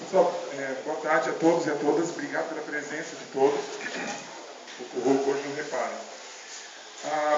Pessoal, boa tarde a todos e a todas. Obrigado pela presença de todos. O Rouco hoje não repara.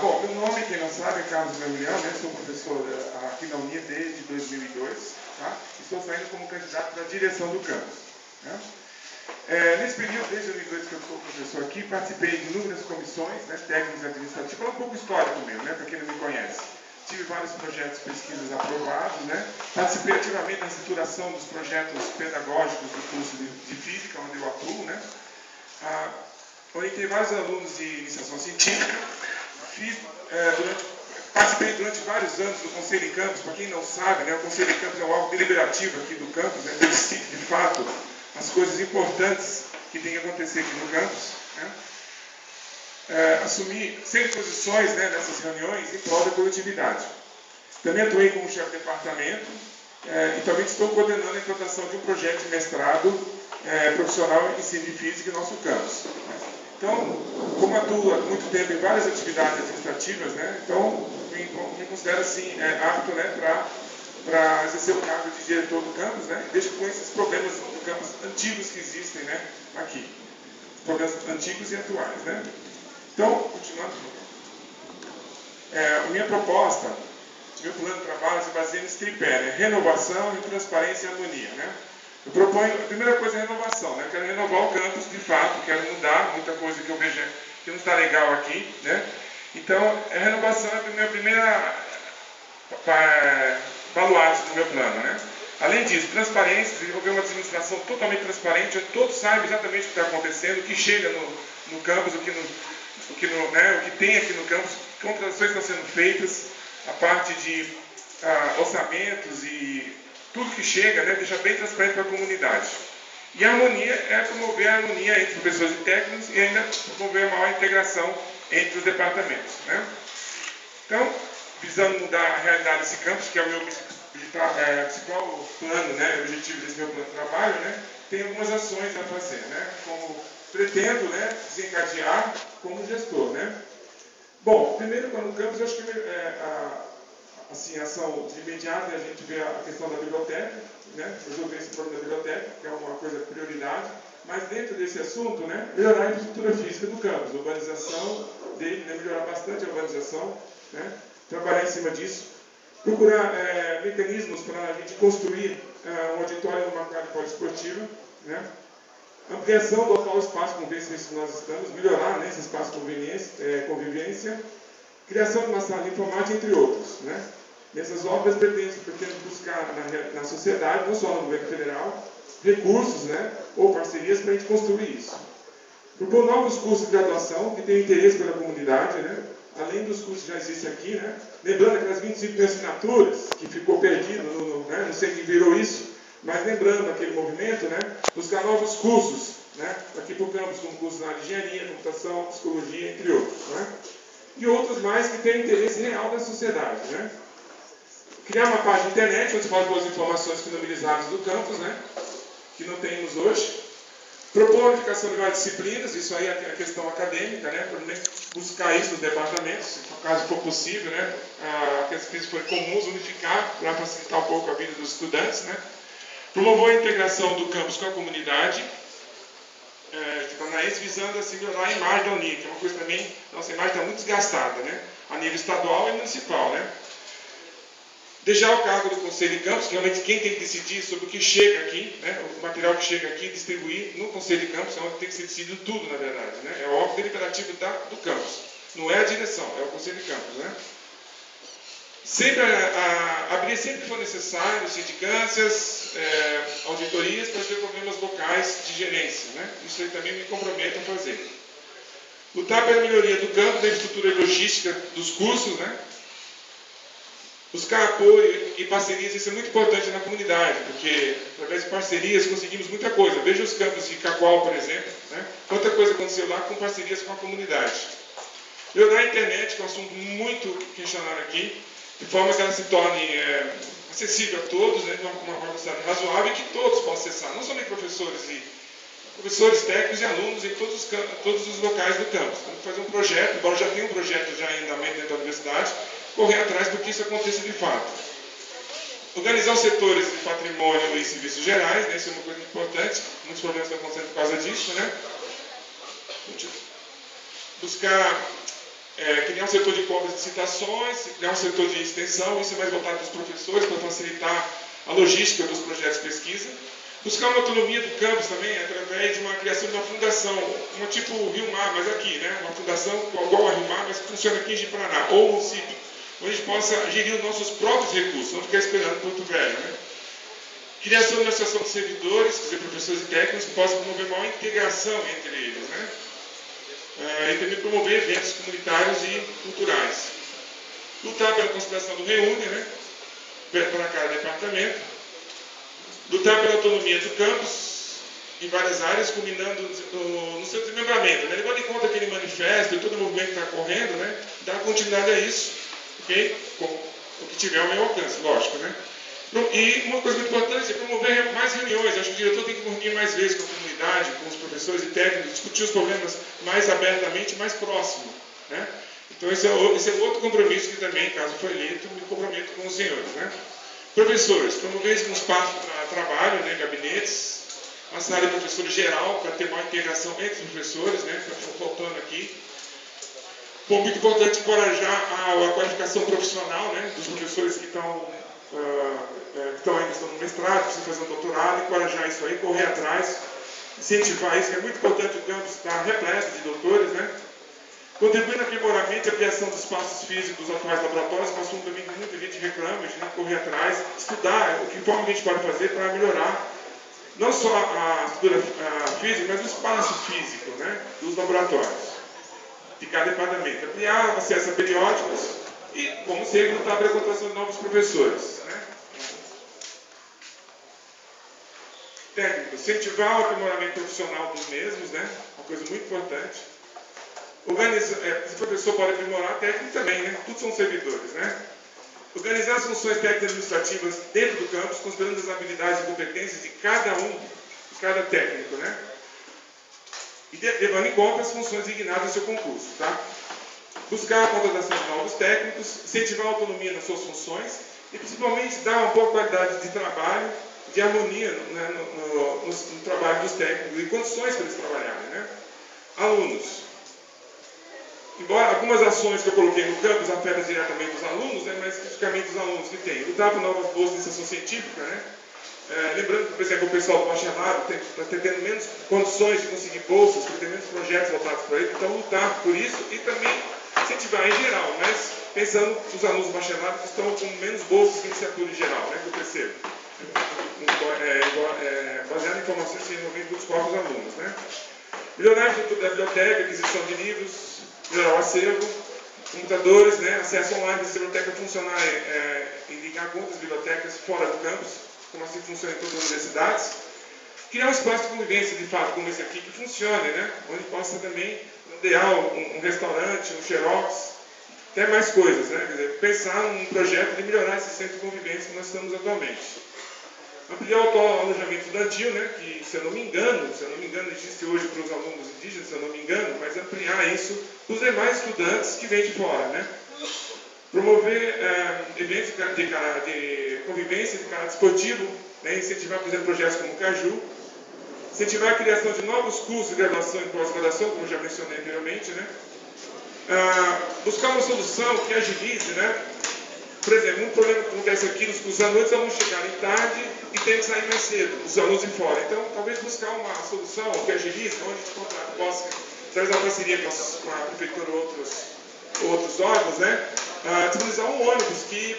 Bom, meu nome, quem não sabe, é Carlos Gabriel, né? Sou professor aqui na Unia desde 2002, tá? Estou saindo como candidato para a direção do campus, né? Nesse período, desde 2002 que eu sou professor aqui, participei de inúmeras comissões, né, técnicas administrativas, falar um pouco histórico mesmo, né, para quem não me conhece. Tive vários projetos de pesquisas aprovados, né? Participei ativamente na estruturação dos projetos pedagógicos do curso de Física, onde eu atuo, né? Orientei vários alunos de iniciação científica, participei durante vários anos do Conselho em Campus. Para quem não sabe, né, o Conselho em Campus é um órgão deliberativo aqui do campus, né, decide de fato as coisas importantes que tem que acontecer aqui no campus, né? Assumi 100 posições, né, nessas reuniões em prol da coletividade. Também atuei como chefe de departamento e também estou coordenando a implantação de um projeto de mestrado profissional em ensino de física em nosso campus. Então, como atuo há muito tempo em várias atividades administrativas, né, então me considero assim, apto, né, para exercer o cargo de diretor do campus, né, e deixo com esses problemas do campus antigos que existem, né, aqui. Problemas antigos e atuais, né. Então, continuando. A minha proposta, meu plano de trabalho se baseia nesse tripé, né, renovação, transparência e harmonia, né. Eu proponho, a primeira coisa é a renovação, né? Eu quero renovar o campus de fato, quero mudar muita coisa que eu vejo que não está legal aqui, né? Então, a renovação é a minha primeira baluarte do meu plano, né? Além disso, transparência, desenvolver uma administração totalmente transparente, onde todos saibam exatamente o que está acontecendo, o que chega no campus, o que tem aqui no campus, contratações estão sendo feitas, a parte de orçamentos e tudo que chega, né, deixa bem transparente para a comunidade. E a harmonia é promover a harmonia entre professores e técnicos e ainda promover a maior integração entre os departamentos, né? Então, visando mudar a realidade desse campus, que é o meu principal plano, né, objetivo desse meu plano de trabalho, né, tem algumas ações a fazer, né, como pretendo, né, desencadear como gestor, né. Bom, primeiro, no campus, eu acho que assim, a ação de imediata, a gente vê a questão da biblioteca, né? Resolver esse problema da biblioteca, que é uma coisa prioridade, mas dentro desse assunto, né, melhorar a infraestrutura física do campus, a urbanização dele, né, melhorar bastante a urbanização, né, trabalhar em cima disso, procurar mecanismos para a gente construir um auditório numa quadra poliesportiva, né, ampliação do atual espaço convivência que nós estamos, melhorar, né, esse espaço de convivência, criação de uma sala de informática, entre outros, né. Nessas obras, pretendo buscar na sociedade, não só no governo federal, recursos, né, ou parcerias para a gente construir isso. Propor novos cursos de graduação que tenham interesse pela comunidade, né, além dos cursos que já existem aqui, né, lembrando aquelas 25 mil assinaturas que ficou perdido, né, não sei quem virou isso, mas lembrando aquele movimento, né, buscar novos cursos, né, aqui para o campus, como cursos na área de engenharia, computação, psicologia, entre outros, né, e outros mais que tenham interesse real da sociedade, né. Criar uma página de internet onde se pode pôr as informações finalizadas do campus, né, que não temos hoje. Propor a unificação de várias disciplinas, isso aí é a questão acadêmica, né, buscar isso nos departamentos, se for caso for possível, né, que as disciplinas forem comuns, unificar para facilitar um pouco a vida dos estudantes, né. Promover a integração do campus com a comunidade, de Paranaense, visando assim, melhorar a imagem da Unia, que é uma coisa também, nossa imagem está muito desgastada, né, a nível estadual e municipal, né. Deixar o cargo do Conselho de Campus, que realmente quem tem que decidir sobre o que chega aqui, né, o material que chega aqui, distribuir no Conselho de Campus, é onde tem que ser decidido tudo, na verdade, né, é o órgão deliberativo do campus, não é a direção, é o Conselho de Campus, né. Sempre abrir sempre que for necessário sindicâncias, auditorias para resolver problemas locais de gerência, né, isso aí também me comprometo a fazer. Lutar pela melhoria do campo, da estrutura e logística dos cursos, né. Buscar apoio e parcerias, isso é muito importante na comunidade, porque através de parcerias conseguimos muita coisa. Veja os campos de Cacoal, por exemplo, né? Quanta coisa aconteceu lá com parcerias com a comunidade. Melhorar a internet, que é um assunto muito questionado aqui, de forma que ela se torne acessível a todos, né? De uma velocidade razoável e que todos possam acessar, não somente professores técnicos e alunos em todos os locais do campus. Vamos fazer um projeto, embora já tenha um projeto já em andamento dentro da universidade, correr atrás do que isso aconteça de fato. Organizar os setores de patrimônio e serviços gerais, né? Isso é uma coisa importante. Muitos problemas estão acontecendo por causa disso, né? Buscar criar um setor de compras de citações, criar um setor de extensão, isso é mais voltado para os professores, para facilitar a logística dos projetos de pesquisa. Buscar uma autonomia do campus também, através de uma criação de uma fundação, uma tipo Rio Mar, mas aqui, né? Uma fundação igual a Rio Mar, mas que funciona aqui em Ji-Paraná, ou município, onde a gente possa gerir os nossos próprios recursos, não ficar esperando Porto Velho, né? Criação de uma associação de servidores, quer dizer, professores e técnicos, que possam promover maior integração entre eles, né? E também promover eventos comunitários e culturais. Lutar pela consideração do REUNE, né? Para cada departamento. Lutar pela autonomia do campus em várias áreas, culminando no seu desmembramento, né? Levando em conta aquele manifesto e todo o movimento que está correndo, né? Dar continuidade a isso, ok? Com o que tiver ao meu alcance, lógico, né? E uma coisa muito importante é promover mais reuniões. Acho que o diretor tem que reunir mais vezes com a comunidade, com os professores e técnicos, discutir os problemas mais abertamente, mais próximo, né? Então esse é outro compromisso que também, caso for eleito, me comprometo com os senhores, né? Professores, promover um espaço para trabalho, né, gabinetes, uma sala de professores geral, para ter maior integração entre os professores, né, que está faltando aqui. Bom, muito importante encorajar a qualificação profissional, né, dos professores que ainda estão no mestrado, precisam fazer um doutorado, encorajar isso aí, correr atrás, incentivar isso, que é muito importante o campus estar repleto de doutores, né? Contribuir no aprimoramento e ampliação dos espaços físicos dos atuais laboratórios, que é um assunto também que muita gente reclama, a gente tem que correr atrás, estudar o que forma que a gente pode fazer para melhorar não só a estrutura física, mas o espaço físico, né, dos laboratórios, de cada departamento. Ampliar acesso a periódicos e, como sempre, lutar pela contratação de novos professores, né? Técnicos, incentivar o aprimoramento profissional dos mesmos, né? Uma coisa muito importante. Se o professor pode aprimorar, técnico também, né? Tudo são servidores, né? Organizar as funções técnicas administrativas dentro do campus, considerando as habilidades e competências de cada técnico, né? E levando em conta as funções designadas no seu concurso, tá? Buscar a contratação de novos técnicos, incentivar a autonomia nas suas funções e principalmente dar uma boa qualidade de trabalho, de harmonia, né, no trabalho dos técnicos e condições para eles trabalharem, né? Alunos. Embora algumas ações que eu coloquei no campus afetam diretamente os alunos, né, mas especificamente os alunos que têm. Lutar por novas bolsas de iniciação científica, né? Lembrando que, por exemplo, o pessoal do bacharelado está tendo menos condições de conseguir bolsas, tem menos projetos voltados para ele, então lutar por isso e também incentivar em geral, mas pensando nos alunos do bacharelado que estão com menos bolsas que licenciatura em geral, né, que eu percebo. Baseado em informações que envolvem dos próprios alunos, né? Melhorar a estrutura da biblioteca, aquisição de livros, melhorar o acervo, computadores, né, acesso online da biblioteca funcionar e ligar com outras bibliotecas fora do campus, como assim funciona em todas as universidades. Criar um espaço de convivência, de fato, como esse aqui, que funcione, né, onde possa também idear um restaurante, um xerox, até mais coisas, né, quer dizer, pensar num projeto de melhorar esse centro de convivência que nós estamos atualmente. Ampliar o alojamento estudantil, né, que, se eu não me engano, existe hoje para os alunos indígenas, se eu não me engano, mas ampliar isso para os demais estudantes que vêm de fora, né. Promover eventos de convivência de caráter esportivo, né, incentivar, por exemplo, projetos como o Caju, incentivar a criação de novos cursos de graduação e pós-graduação, como já mencionei anteriormente, né. Buscar uma solução que agilize, né. Por exemplo, um problema que acontece aqui, os alunos vão chegarem tarde e tem que sair mais cedo, os alunos de fora. Então, talvez buscar uma solução que agilize, onde a gente possa, através da parceria com a prefeitura ou outros órgãos, né, disponibilizar um ônibus que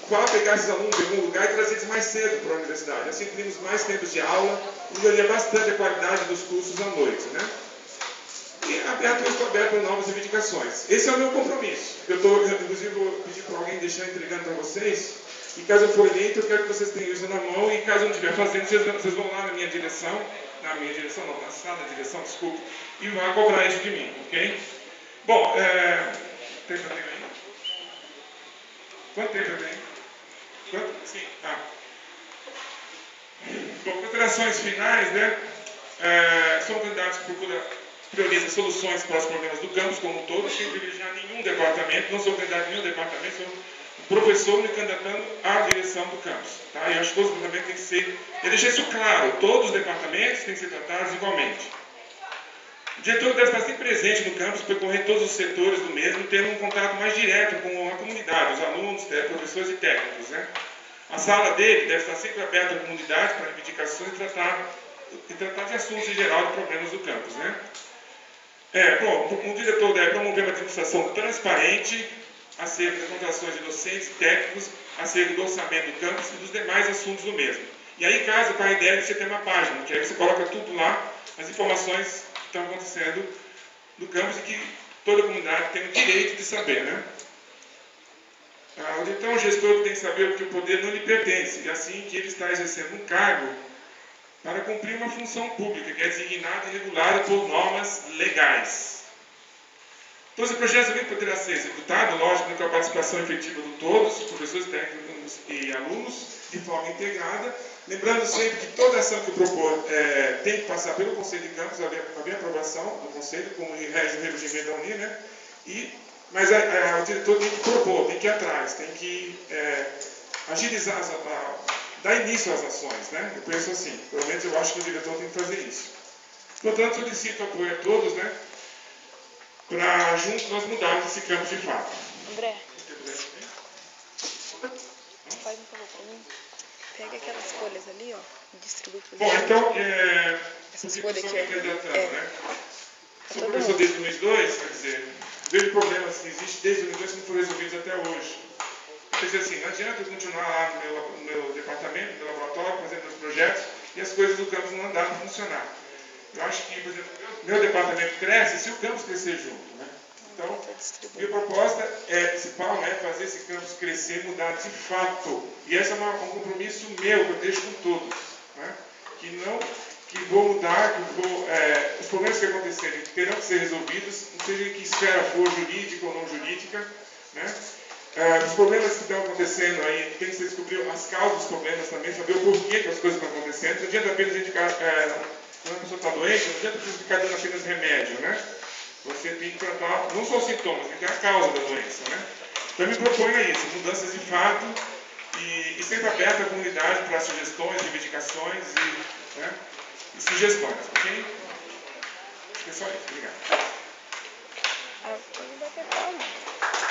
vá pegar esses alunos em algum lugar e trazer eles mais cedo para a universidade. Assim teríamos mais tempos de aula e melhoraria bastante a qualidade dos cursos à noite, né? E eu estou aberto a novas reivindicações. Esse é o meu compromisso. Inclusive, vou pedir para alguém deixar entregando para vocês. E caso eu for eleito, eu quero que vocês tenham isso na mão. E caso eu não estiver fazendo, vocês vão lá na minha direção. Na sala de direção, desculpe. E vão cobrar isso de mim, ok? Bom, tem para ter aí? Quanto tempo eu tenho? Quanto? Sim. Bom, considerações finais, né? São candidatos que prioriza soluções para os problemas do campus como um todo, sem privilegiar nenhum departamento, não sou candidato a nenhum departamento, sou o professor me candidatando à direção do campus. Tá? E eu acho que todos os departamentos têm que ser... Eu deixei isso claro, todos os departamentos têm que ser tratados igualmente. O diretor deve estar sempre presente no campus, percorrer todos os setores do mesmo, tendo um contato mais direto com a comunidade, os alunos, professores e técnicos. Né? A sala dele deve estar sempre aberta à comunidade para reivindicações e tratar de assuntos em geral de problemas do campus. Né? O diretor deve promover uma administração transparente acerca das contratações de docentes e técnicos, acerca do orçamento do campus e dos demais assuntos do mesmo. E aí casa com a ideia de você ter uma página, que aí você coloca tudo lá, as informações que estão acontecendo no campus e que toda a comunidade tem o direito de saber. Né? Então o gestor tem que saber que o poder não lhe pertence, e assim que ele está exercendo um cargo para cumprir uma função pública, que é designada e regulada por normas legais. Então, esse projeto também poderá ser executado, lógico, com a participação efetiva de todos, professores, técnicos e alunos, de forma integrada, lembrando sempre que toda ação que eu propor tem que passar pelo Conselho de Campus, haver aprovação do Conselho, como rege o regimento da UNI, né? Mas o diretor tem que propor, tem que ir atrás, tem que agilizar, dar início às ações, né? Eu penso assim, pelo menos eu acho que o diretor tem que fazer isso. Portanto, solicito apoio a todos, né? Para juntos nós mudarmos esse campo de fato. André, faz um favor para mim. Pega aquelas folhas ali, ó, e distribui para Bom, então, essas folhas aqui, né? Sou professor desde 2002, quer dizer, vejo problemas que existem desde 2002 que não foram resolvidos até hoje. Quer dizer assim, não adianta eu continuar lá no meu departamento, no meu laboratório, fazendo meus projetos e as coisas do campus não andarem a funcionar. Eu acho que, por exemplo, meu departamento cresce se o campus crescer junto. Né? Então, minha proposta principal é fazer esse campus crescer, mudar de fato. E esse é um compromisso meu, que eu deixo com todos. Né? Que vou mudar, os problemas que acontecerem terão que ser resolvidos, não seja em que esfera for, jurídica ou não jurídica. Né? Os problemas que estão acontecendo aí, tem que se descobrir as causas dos problemas também, saber o porquê que as coisas estão acontecendo. Não adianta apenas a gente ficar, quando a pessoa está doente, não adianta você ficar dando apenas remédio, né? Você tem que tratar, não só os sintomas, tem que ter a causa da doença, né? Então eu me proponho a isso, mudanças de fato e sempre aberta à comunidade para sugestões, reivindicações e sugestões, ok? Acho que é só isso, obrigado. Vai ter palma.